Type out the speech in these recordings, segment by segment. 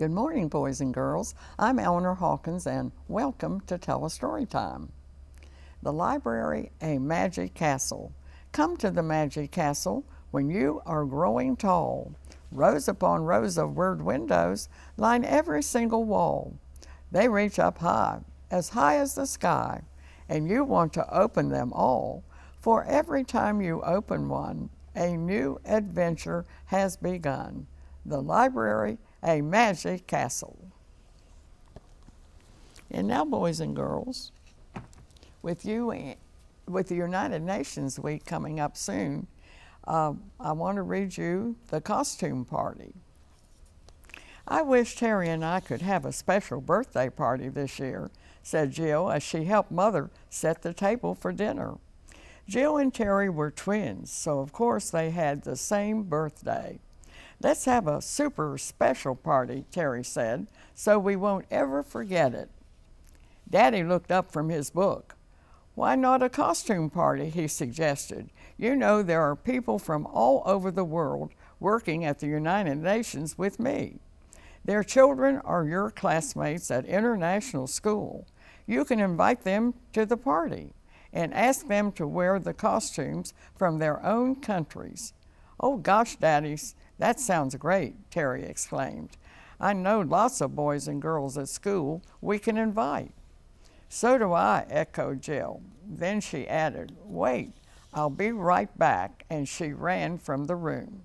Good morning, boys and girls. I'm Eleanor Hawkins, and welcome to Telestory Time. The library, a magic castle. Come to the magic castle when you are growing tall. Rows upon rows of word windows line every single wall. They reach up high as the sky, and you want to open them all, for every time you open one, a new adventure has begun. The library, a magic castle. And now, boys and girls, with the United Nations Week coming up soon, I want to read you the costume party. I wish Terry and I could have a special birthday party this year, said Jill as she helped Mother set the table for dinner. Jill and Terry were twins, so of course they had the same birthday. Let's have a super special party, Terry said, so we won't ever forget it. Daddy looked up from his book. Why not a costume party, he suggested. You know there are people from all over the world working at the United Nations with me. Their children are your classmates at international school. You can invite them to the party and ask them to wear the costumes from their own countries. Oh gosh, Daddies, that sounds great, Terry exclaimed. I know lots of boys and girls at school we can invite. So do I, echoed Jill. Then she added, wait, I'll be right back, and she ran from the room.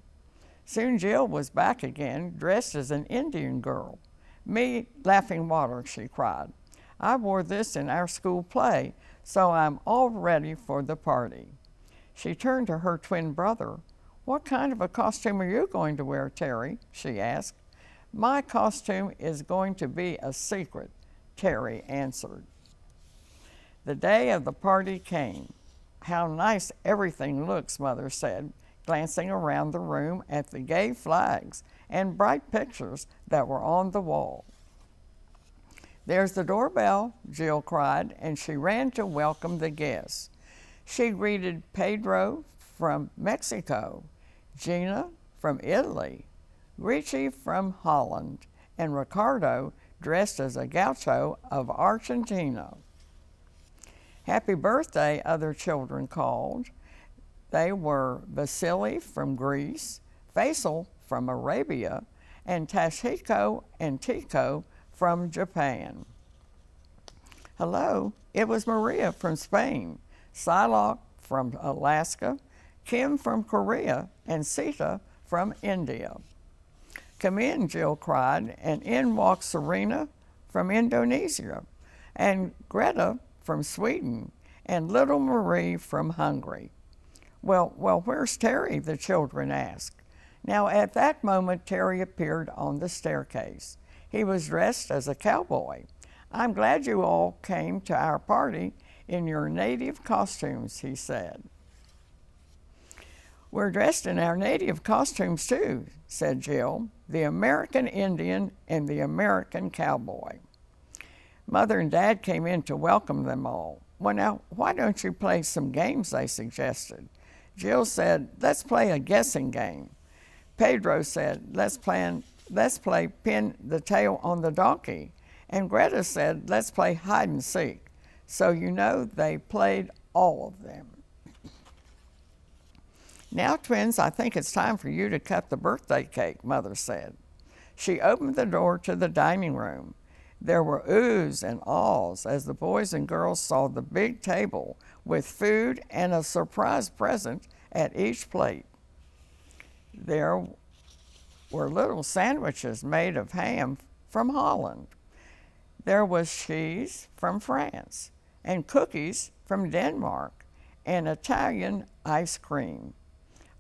Soon Jill was back again, dressed as an Indian girl. Me, laughing water, she cried. I wore this in our school play, so I'm all ready for the party. She turned to her twin brother. What kind of a costume are you going to wear, Terry? She asked. My costume is going to be a secret, Terry answered. The day of the party came. How nice everything looks, Mother said, glancing around the room at the gay flags and bright pictures that were on the wall. There's the doorbell, Jill cried, and she ran to welcome the guests. She greeted Pedro from Mexico, Gina from Italy, Richie from Holland, and Ricardo dressed as a gaucho of Argentina. Happy birthday, other children called. They were Vasily from Greece, Faisal from Arabia, and Tashiko and Tico from Japan. Hello, it was Maria from Spain, Silok from Alaska, Kim from Korea, and Sita from India. Come in, Jill cried, and in walked Serena from Indonesia, and Greta from Sweden, and little Marie from Hungary. Well, where's Terry? The children asked. Now, at that moment, Terry appeared on the staircase. He was dressed as a cowboy. I'm glad you all came to our party in your native costumes, he said. We're dressed in our native costumes too, said Jill, the American Indian and the American cowboy. Mother and Dad came in to welcome them all. Well, now, why don't you play some games, they suggested. Jill said, let's play a guessing game. Pedro said, let's play pin the tail on the donkey. And Greta said, let's play hide and seek. So you know they played all of them. Now, twins, I think it's time for you to cut the birthday cake, Mother said. She opened the door to the dining room. There were oohs and ahs as the boys and girls saw the big table with food and a surprise present at each plate. There were little sandwiches made of ham from Holland. There was cheese from France and cookies from Denmark and Italian ice cream.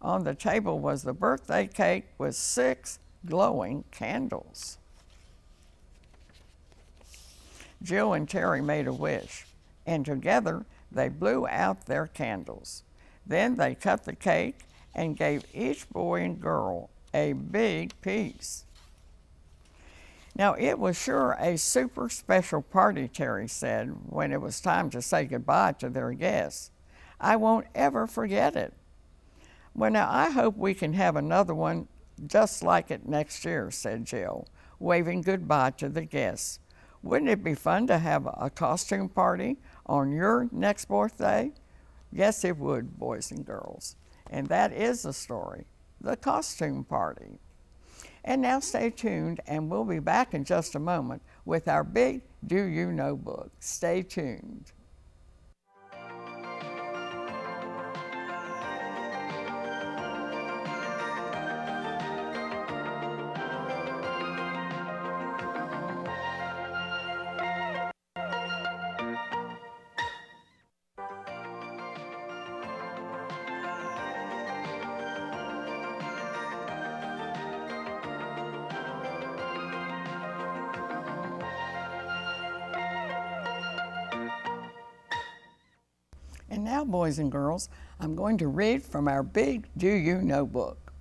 On the table was the birthday cake with 6 glowing candles. Jill and Terry made a wish, and together they blew out their candles. Then they cut the cake and gave each boy and girl a big piece. Now, it was sure a super special party, Terry said, when it was time to say goodbye to their guests. I won't ever forget it. Well, now, I hope we can have another one just like it next year, said Jill. waving goodbye to the guests. Wouldn't it be fun to have a costume party on your next birthday? Yes, it would, boys and girls. And that is the story, the costume party. And now stay tuned, and we'll be back in just a moment with our big Do You Know book. Stay tuned. And now, boys and girls, I'm going to read from our big Do You Know book.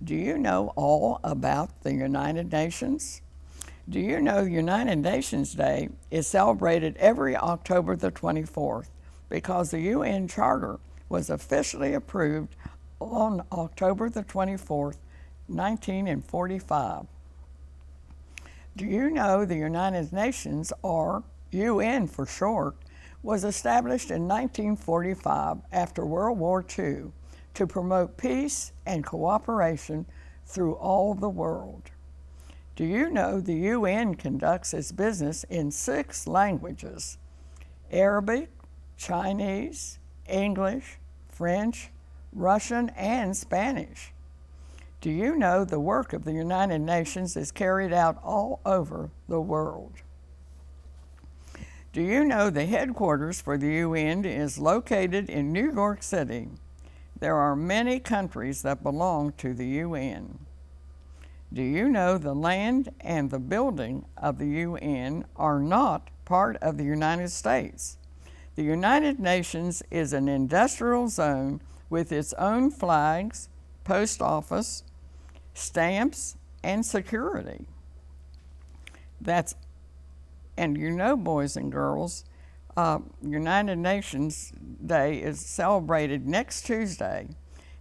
Do you know all about the United Nations? Do you know United Nations Day is celebrated every October the 24th because the UN Charter was officially approved on October the 24th, 1945. Do you know the United Nations, or UN for short, was established in 1945 after World War II to promote peace and cooperation through all the world? Do you know the UN conducts its business in 6 languages: Arabic, Chinese, English, French, Russian, and Spanish? Do you know the work of the United Nations is carried out all over the world? Do you know the headquarters for the UN is located in New York City? There are many countries that belong to the UN. Do you know the land and the building of the UN are not part of the United States? The United Nations is an industrial zone with its own flags, post office, stamps, and security. And you know, boys and girls, United Nations Day is celebrated next Tuesday.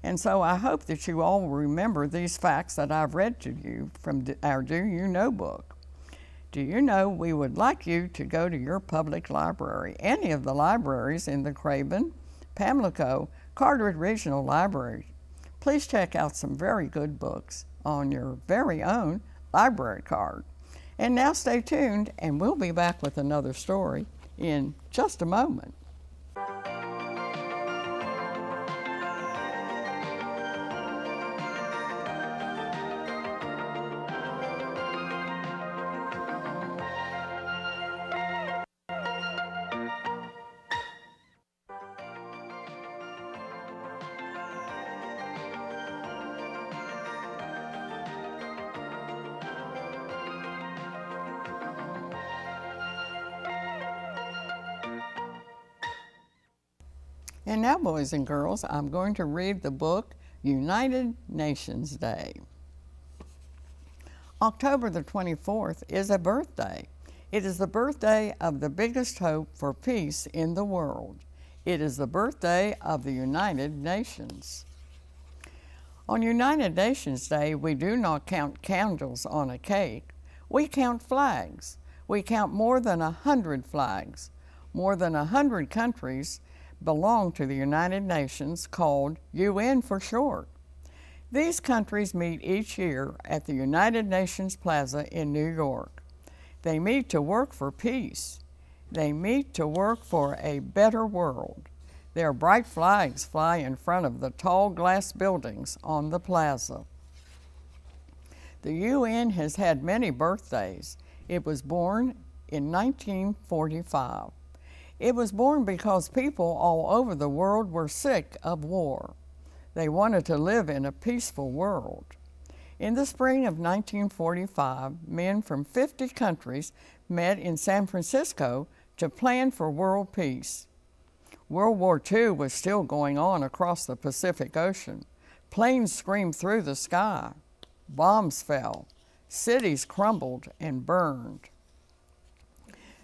And so I hope that you all will remember these facts that I've read to you from our Do You Know book. Do you know we would like you to go to your public library, any of the libraries in the Craven, Pamlico, Carteret Regional Library. Please check out some very good books on your very own library card. And now stay tuned, and we'll be back with another story in just a moment. And now, boys and girls, I'm going to read the book United Nations Day. October the 24th is a birthday. It is the birthday of the biggest hope for peace in the world. It is the birthday of the United Nations. On United Nations Day, we do not count candles on a cake. We count flags. We count more than 100 flags. More than 100 countries belong to the United Nations, called UN for short. These countries meet each year at the United Nations Plaza in New York. They meet to work for peace. They meet to work for a better world. Their bright flags fly in front of the tall glass buildings on the plaza. The UN has had many birthdays. It was born in 1945. It was born because people all over the world were sick of war. They wanted to live in a peaceful world. In the spring of 1945, men from 50 countries met in San Francisco to plan for world peace. World War II was still going on across the Pacific Ocean. Planes screamed through the sky. Bombs fell. Cities crumbled and burned.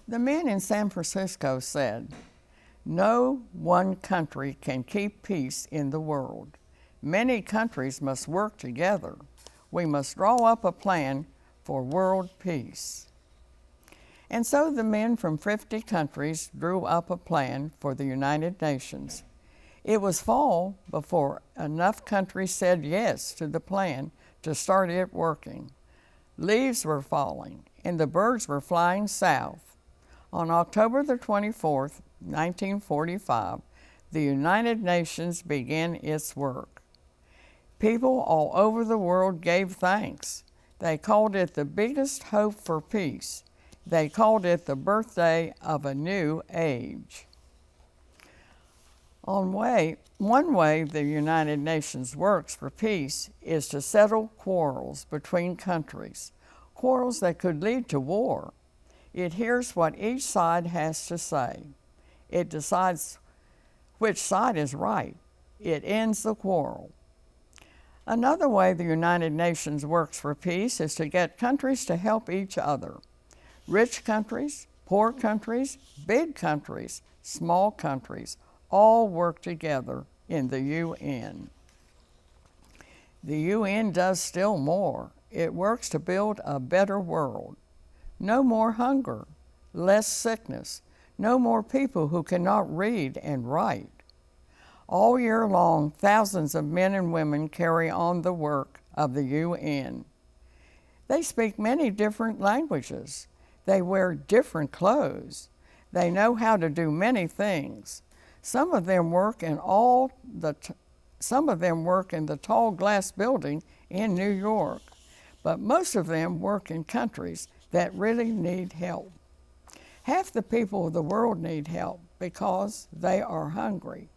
The men in San Francisco said, "No one country can keep peace in the world. Many countries must work together. We must draw up a plan for world peace. And so the men from 50 countries drew up a plan for the United Nations. It was fall before enough countries said yes to the plan to start it working. Leaves were falling and the birds were flying south. On October the 24th, 1945, the United Nations began its work. People all over the world gave thanks. They called it the biggest hope for peace. They called it the birthday of a new age. One way the United Nations works for peace is to settle quarrels between countries, quarrels that could lead to war. It hears what each side has to say. It decides which side is right. It ends the quarrel. Another way the United Nations works for peace is to get countries to help each other. Rich countries, poor countries, big countries, small countries, all work together in the UN. The UN does still more. It works to build a better world. No more hunger, less sickness, no more people who cannot read and write. All year long, thousands of men and women carry on the work of the UN. They speak many different languages. They wear different clothes. They know how to do many things. Some of them work in the tall glass building in New York, but most of them work in countries that really need help. Half the people of the world need help because they are hungry.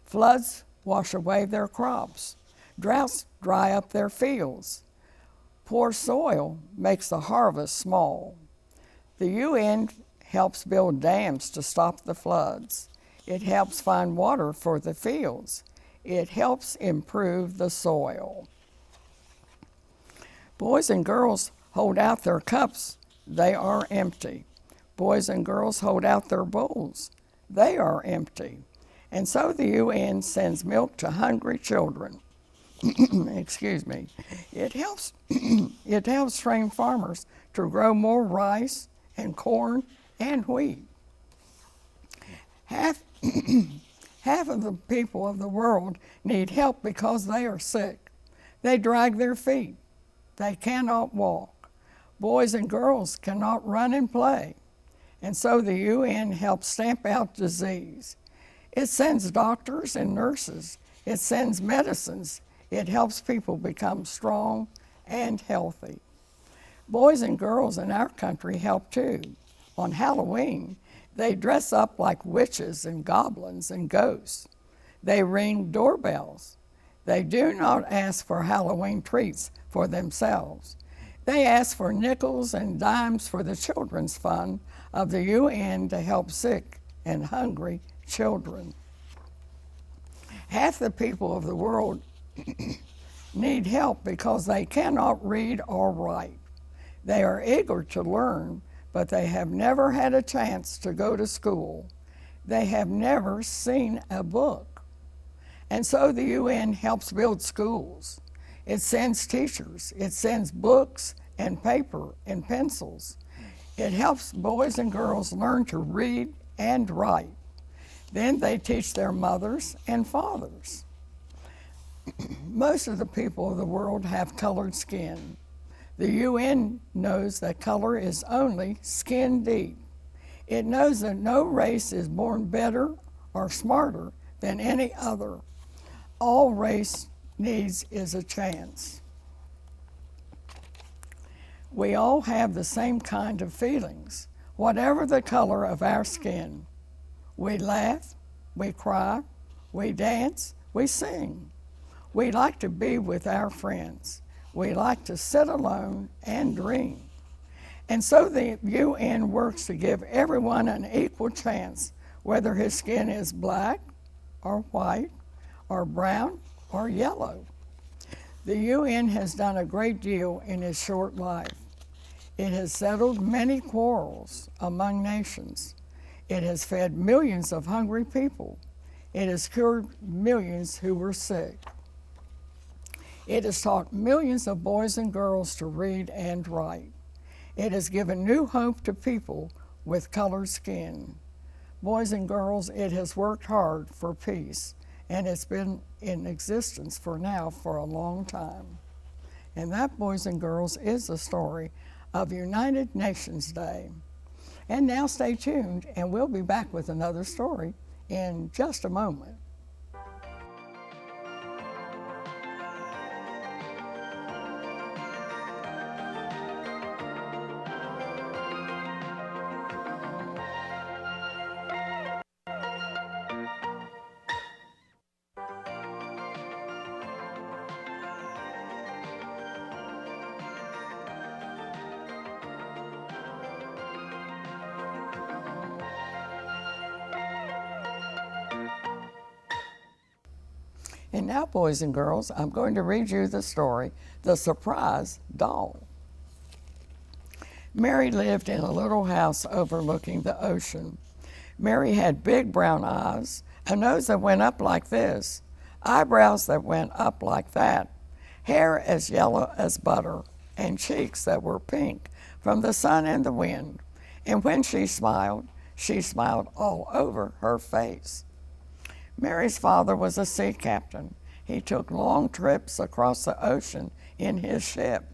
Floods wash away their crops. Droughts dry up their fields. Poor soil makes the harvest small. The UN helps build dams to stop the floods. It helps find water for the fields. It helps improve the soil. Boys and girls hold out their cups. They are empty. Boys and girls hold out their bowls. They are empty. And so the UN sends milk to hungry children. Excuse me. It helps train farmers to grow more rice and corn and wheat. Half of the people of the world need help because they are sick. They drag their feet. They cannot walk. Boys and girls cannot run and play. And so the UN helps stamp out disease. It sends doctors and nurses. It sends medicines. It helps people become strong and healthy. Boys and girls in our country help too. On Halloween, they dress up like witches and goblins and ghosts. They ring doorbells. They do not ask for Halloween treats for themselves. They ask for nickels and dimes for the children's fund of the UN to help sick and hungry children. Half the people of the world need help because they cannot read or write. They are eager to learn, but they have never had a chance to go to school. They have never seen a book. And so the UN helps build schools. It sends teachers. It sends books and paper and pencils. It helps boys and girls learn to read and write. Then they teach their mothers and fathers. Most of the people of the world have colored skin. The UN knows that color is only skin deep. It knows that no race is born better or smarter than any other. All race needs is a chance. We all have the same kind of feelings, whatever the color of our skin. We laugh, we cry, we dance, we sing. We like to be with our friends. We like to sit alone and dream. And so the UN works to give everyone an equal chance, whether his skin is black or white or brown or yellow. The UN has done a great deal in its short life. It has settled many quarrels among nations. It has fed millions of hungry people. It has cured millions who were sick. It has taught millions of boys and girls to read and write. It has given new hope to people with colored skin. Boys and girls, it has worked hard for peace, and it's been in existence for a long time. And that, boys and girls, is the story of United Nations Day. And now stay tuned, and we'll be back with another story in just a moment. And now, boys and girls, I'm going to read you the story, The Surprise Doll. Mary lived in a little house overlooking the ocean. Mary had big brown eyes, a nose that went up like this, eyebrows that went up like that, hair as yellow as butter, and cheeks that were pink from the sun and the wind. And when she smiled all over her face. Mary's father was a sea captain. He took long trips across the ocean in his ship.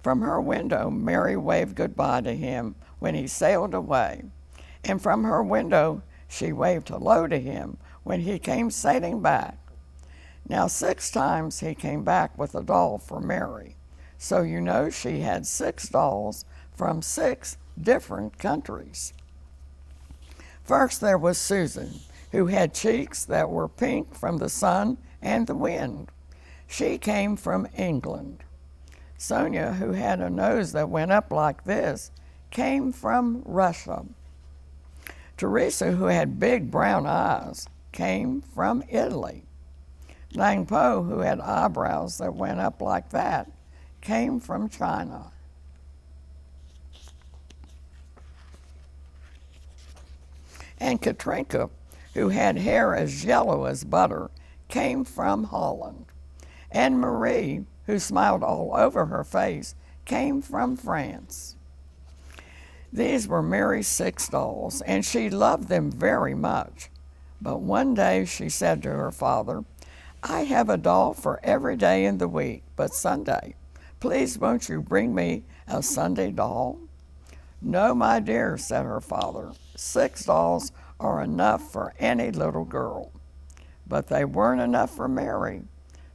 From her window, Mary waved goodbye to him when he sailed away. And from her window, she waved hello to him when he came sailing back. Now 6 times he came back with a doll for Mary. So you know she had 6 dolls from 6 different countries. First there was Susan, who had cheeks that were pink from the sun and the wind. She came from England. Sonia, who had a nose that went up like this, came from Russia. Teresa, who had big brown eyes, came from Italy. Lang Po, who had eyebrows that went up like that, came from China. And Katrinka, who had hair as yellow as butter, came from Holland. And Marie, who smiled all over her face, came from France. These were Mary's 6 dolls, and she loved them very much. But one day she said to her father, "I have a doll for every day in the week, but Sunday. Please won't you bring me a Sunday doll?" "No, my dear," said her father. 6 dolls are enough for any little girl. But they weren't enough for Mary.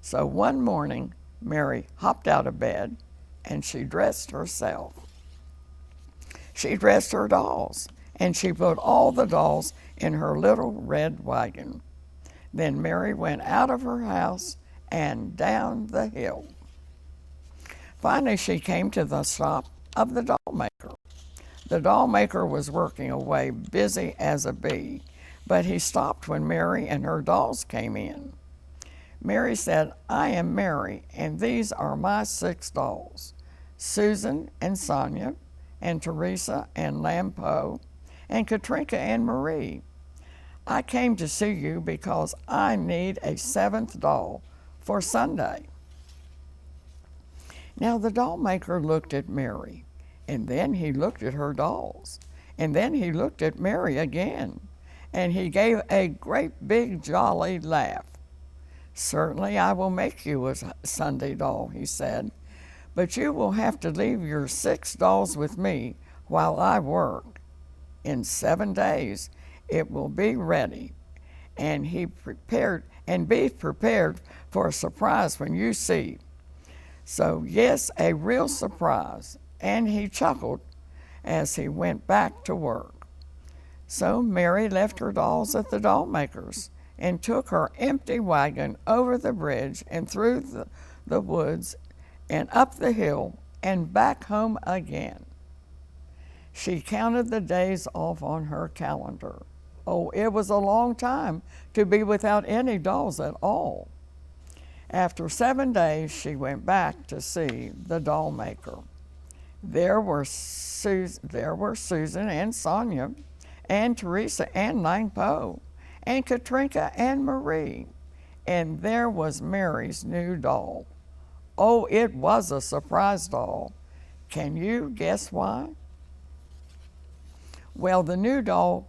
So one morning, Mary hopped out of bed and she dressed herself. She dressed her dolls, and she put all the dolls in her little red wagon. Then Mary went out of her house and down the hill. Finally, she came to the shop of the doll maker. The doll maker was working away, busy as a bee, but he stopped when Mary and her dolls came in. Mary said, "I am Mary, and these are my 6 dolls, Susan and Sonia, and Teresa and Lang Po, and Katrinka and Marie. I came to see you because I need a 7th doll for Sunday." Now the doll maker looked at Mary, and then he looked at her dolls, and then he looked at Mary again, and he gave a great big jolly laugh. "Certainly I will make you a Sunday doll," he said, "but you will have to leave your 6 dolls with me while I work. In 7 days it will be ready, and be prepared for a surprise when you see." So yes, a real surprise, and he chuckled as he went back to work. So Mary left her dolls at the doll maker's and took her empty wagon over the bridge and through the woods and up the hill and back home again. She counted the days off on her calendar. Oh, it was a long time to be without any dolls at all. After 7 days, she went back to see the doll maker. There were Susan and Sonia and Teresa and Lang Po and Katrinka and Marie, and there was Mary's new doll. Oh, it was a surprise doll. Can you guess why? Well, the new doll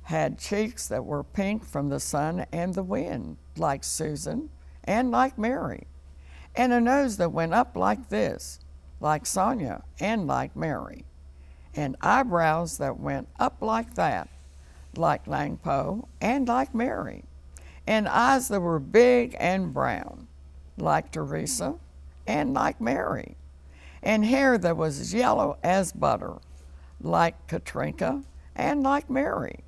had cheeks that were pink from the sun and the wind, like Susan and like Mary, and a nose that went up like this, like Sonia and like Mary, and eyebrows that went up like that, like Lang Po and like Mary, and eyes that were big and brown, like Teresa and like Mary, and hair that was yellow as butter, like Katrinka and like Mary,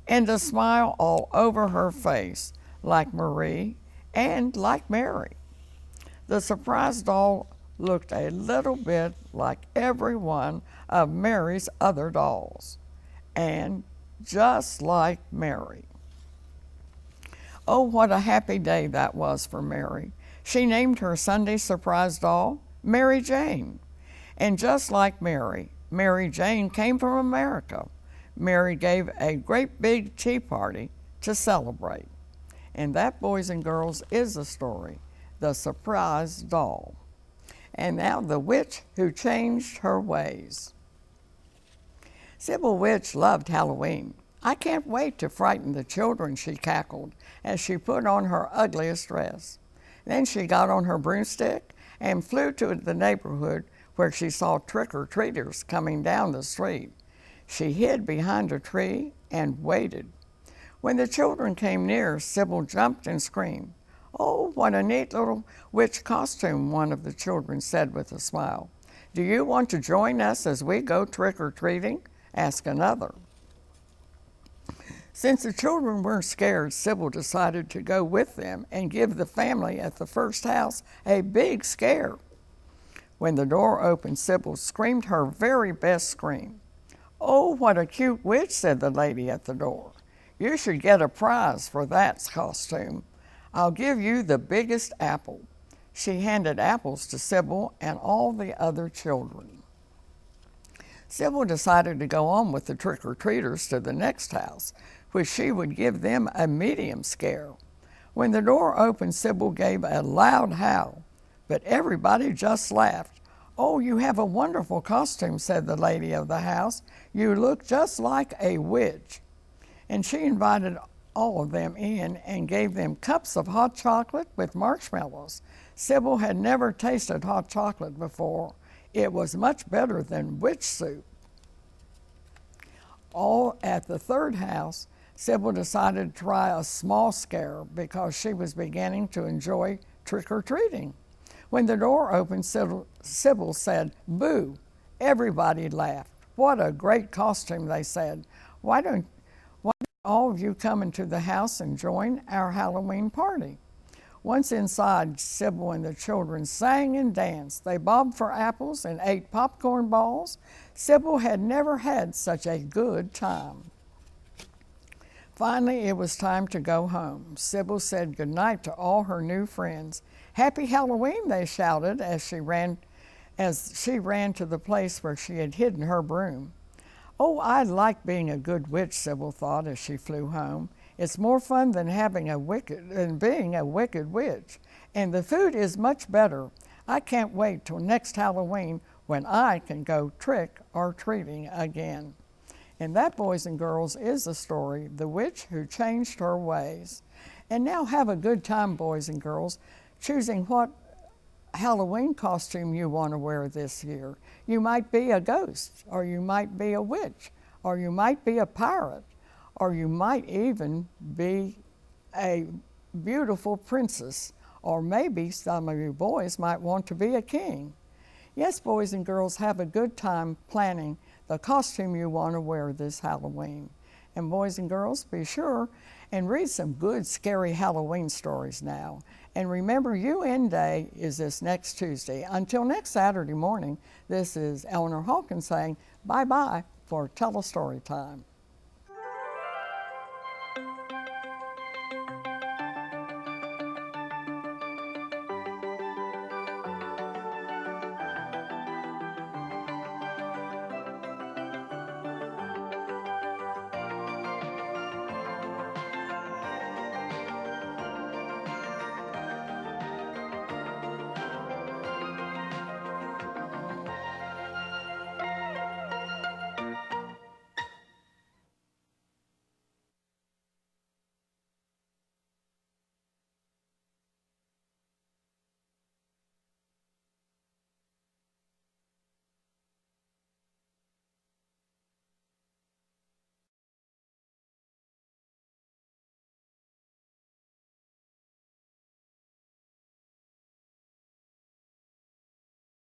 and a smile all over her face, like Marie and like Mary. The surprise doll looked a little bit like every one of Mary's other dolls, and just like Mary. Oh, what a happy day that was for Mary. She named her Sunday surprise doll Mary Jane. And just like Mary, Mary Jane came from America. Mary gave a great big tea party to celebrate. And that, boys and girls, is the story, the surprise doll. And now the witch who changed her ways. Sybil Witch loved Halloween. I can't wait to frighten the children, she cackled as she put on her ugliest dress. Then she got on her broomstick and flew to the neighborhood where she saw trick-or-treaters coming down the street. She hid behind a tree and waited. When the children came near, Sybil jumped and screamed. "Oh, what a neat little witch costume," one of the children said with a smile. "Do you want to join us as we go trick-or-treating?" asked another. Since the children weren't scared, Sybil decided to go with them and give the family at the first house a big scare. When the door opened, Sybil screamed her very best scream. "Oh, what a cute witch," said the lady at the door. "You should get a prize for that costume. I'll give you the biggest apple." She handed apples to Sybil and all the other children. Sybil decided to go on with the trick-or-treaters to the next house, which she would give them a medium scare. When the door opened, Sybil gave a loud howl, but everybody just laughed. "Oh, you have a wonderful costume," said the lady of the house. "You look just like a witch." And she invited all of them in and gave them cups of hot chocolate with marshmallows. Sybil had never tasted hot chocolate before. It was much better than witch soup. All at the third house, Sybil decided to try a small scare because she was beginning to enjoy trick-or-treating. When the door opened, Sybil said, "Boo!" Everybody laughed. "What a great costume," they said. Why don't all of you come into the house and join our Halloween party?" Once inside, Sybil and the children sang and danced. They bobbed for apples and ate popcorn balls. Sybil had never had such a good time. Finally, it was time to go home. Sybil said goodnight to all her new friends. "Happy Halloween," they shouted as she ran to the place where she had hidden her broom. "Oh, I like being a good witch," Sybil thought as she flew home. "It's more fun than being a wicked witch. And the food is much better. I can't wait till next Halloween when I can go trick-or-treating again." And that, boys and girls, is the story, The Witch Who Changed Her Ways. And now have a good time, boys and girls, choosing what Halloween costume you want to wear this year. You might be a ghost, or you might be a witch, or you might be a pirate, or you might even be a beautiful princess, or maybe some of you boys might want to be a king. Yes, boys and girls, have a good time planning the costume you want to wear this Halloween. And boys and girls, be sure and read some good scary Halloween stories now. And remember, UN Day is this next Tuesday. Until next Saturday morning, this is Eleanor Hawkins saying bye-bye for Telestory Time.